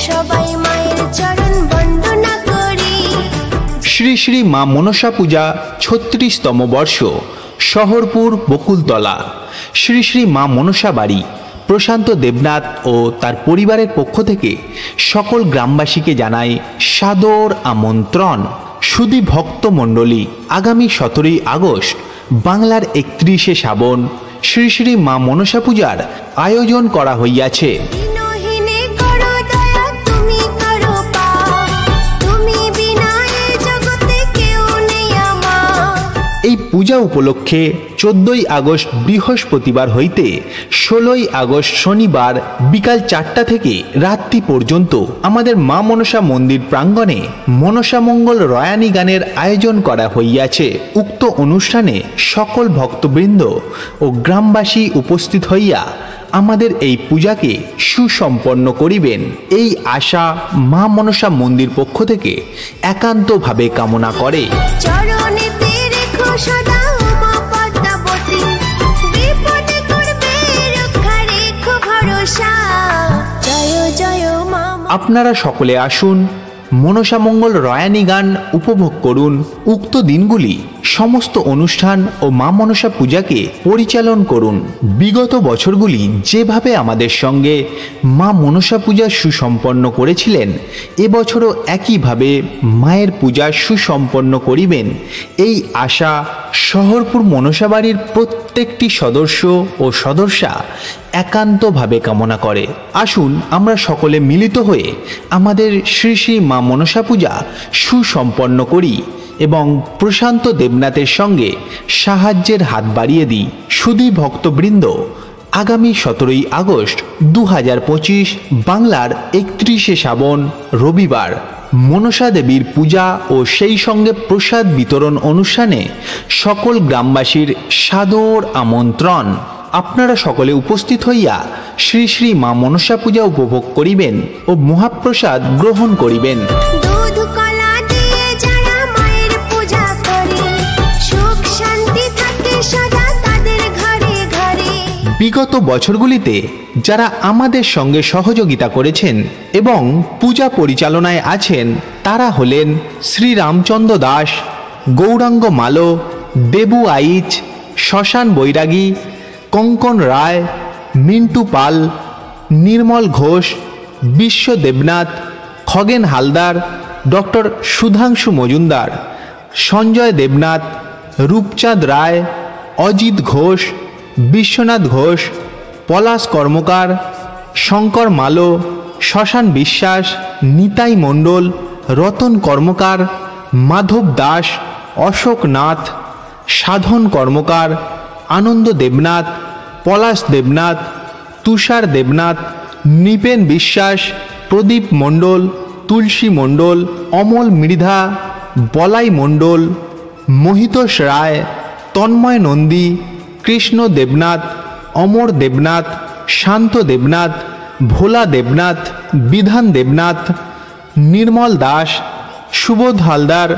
সবাই মায়ের চরণ বন্দনা করি। শ্রী শ্রী মা মনসা পূজা ৩৬তম বর্ষ, শহরপুর বকুলতলা। শ্রী শ্রী মা মনসা বাড়ি প্রশান্ত দেবনাথ ও তার পরিবারের পক্ষ থেকে সকল গ্রামবাসীকে জানায় সাদর আমন্ত্রণ। সুধী ভক্তমণ্ডলী, আগামী ১৭ই আগস্ট বাংলার ৩১শে শ্রাবণ শ্রী শ্রী মা মনসা পূজার আয়োজন করা হইয়াছে। এই পূজা উপলক্ষে ১৪ই আগস্ট বৃহস্পতিবার হইতে ১৬ই আগস্ট শনিবার বিকাল ৪টা থেকে রাত্রি পর্যন্ত আমাদের মা মনসা মন্দির প্রাঙ্গণে মনসামঙ্গল রয়ানী গানের আয়োজন করা হইয়াছে। উক্ত অনুষ্ঠানে সকল ভক্তবৃন্দ ও গ্রামবাসী উপস্থিত হইয়া আমাদের এই পূজাকে সুসম্পন্ন করিবেন, এই আশা মা মনসা মন্দির পক্ষ থেকে একান্তভাবে কামনা করে। আপনারা সকলে আসুন, মনসামঙ্গল রয়ানী গান উপভোগ করুন। উক্ত দিনগুলি সমস্ত অনুষ্ঠান ও মা মনসা পূজাকে পরিচালন করুন। বিগত বছরগুলি যেভাবে আমাদের সঙ্গে মা মনসা পূজা সুসম্পন্ন করেছিলেন, এবছরও একইভাবে মায়ের পূজা সুসম্পন্ন করিবেন, এই আশা শহরপুর মনসা বাড়ির প্রত্যেকটি সদস্য ও সদস্যা একান্তভাবে কামনা করে। আসুন আমরা সকলে মিলিত হয়ে আমাদের শ্রী শ্রী মা মনসা পূজা সুসম্পন্ন করি এবং প্রশান্ত দেবনাথের সঙ্গে সাহায্যের হাত বাড়িয়ে দিই। সুধী ভক্তবৃন্দ, আগামী ১৭ই আগস্ট ২০২৫ বাংলার ৩১শে শ্রাবণ রবিবার মনসা দেবীর পূজা ও সেই সঙ্গে প্রসাদ বিতরণ অনুষ্ঠানে সকল গ্রামবাসীর সাদর আমন্ত্রণ। আপনারা সকলে উপস্থিত হইয়া শ্রী শ্রী মা মনসা পূজা উপভোগ করিবেন ও মহাপ্রসাদ গ্রহণ করিবেন। বিগত বছরগুলিতে যারা আমাদের সঙ্গে সহযোগিতা করেছেন এবং পূজা পরিচালনায় আছেন তারা হলেন শ্রী রামচন্দ্র দাস, গৌরাঙ্গ মালো, দেবু আইচ, শ্মশান বৈরাগী, কঙ্কন রায়, মিন্টু পাল, নির্মল ঘোষ, বিশ্ব দেবনাথ, খগেন হালদার, ডক্টর সুধাংশু মজুমদার, সঞ্জয় দেবনাথ, রূপচাঁদ রায়, অজিত ঘোষ, বিশ্বনাথ ঘোষ, পলাশ কর্মকার, শঙ্কর মালো, শ্মশান বিশ্বাস, নিতাই মণ্ডল, রতন কর্মকার, মাধব দাস, অশোক নাথ, সাধন কর্মকার, আনন্দ দেবনাথ, পলাশ দেবনাথ, তুষার দেবনাথ, নৃপেন বিশ্বাস, প্রদীপ মণ্ডল, তুলসী মণ্ডল, অমল মৃধা, বলাই মণ্ডল, মহিতোষ রায়, তন্ময় নন্দী, কৃষ্ণ দেবনাথ, অমর দেবনাথ, শান্ত দেবনাথ, ভোলা দেবনাথ, বিধান দেবনাথ, নির্মল দাস, সুবোধ হালদার,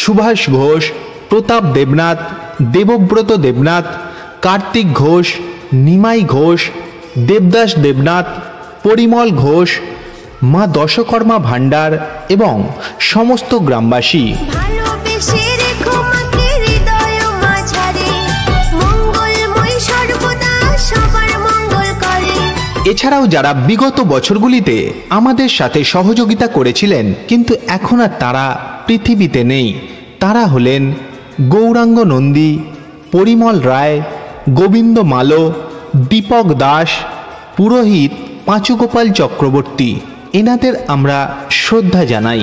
সুভাষ ঘোষ, প্রতাপ দেবনাথ, দেবব্রত দেবনাথ, কার্তিক ঘোষ, নিমাই ঘোষ, দেবদাস দেবনাথ, পরিমল ঘোষ, মা দশকর্মা ভাণ্ডার এবং সমস্ত গ্রামবাসী। এছাড়াও যারা বিগত বছরগুলিতে আমাদের সাথে সহযোগিতা করেছিলেন কিন্তু এখন আর তারা পৃথিবীতে নেই, তারা হলেন গৌরাঙ্গ নন্দী, পরিমল রায়, গোবিন্দ মালো, দীপক দাস, পুরোহিত পাঁচুগোপাল চক্রবর্তী। এনাদের আমরা শ্রদ্ধা জানাই।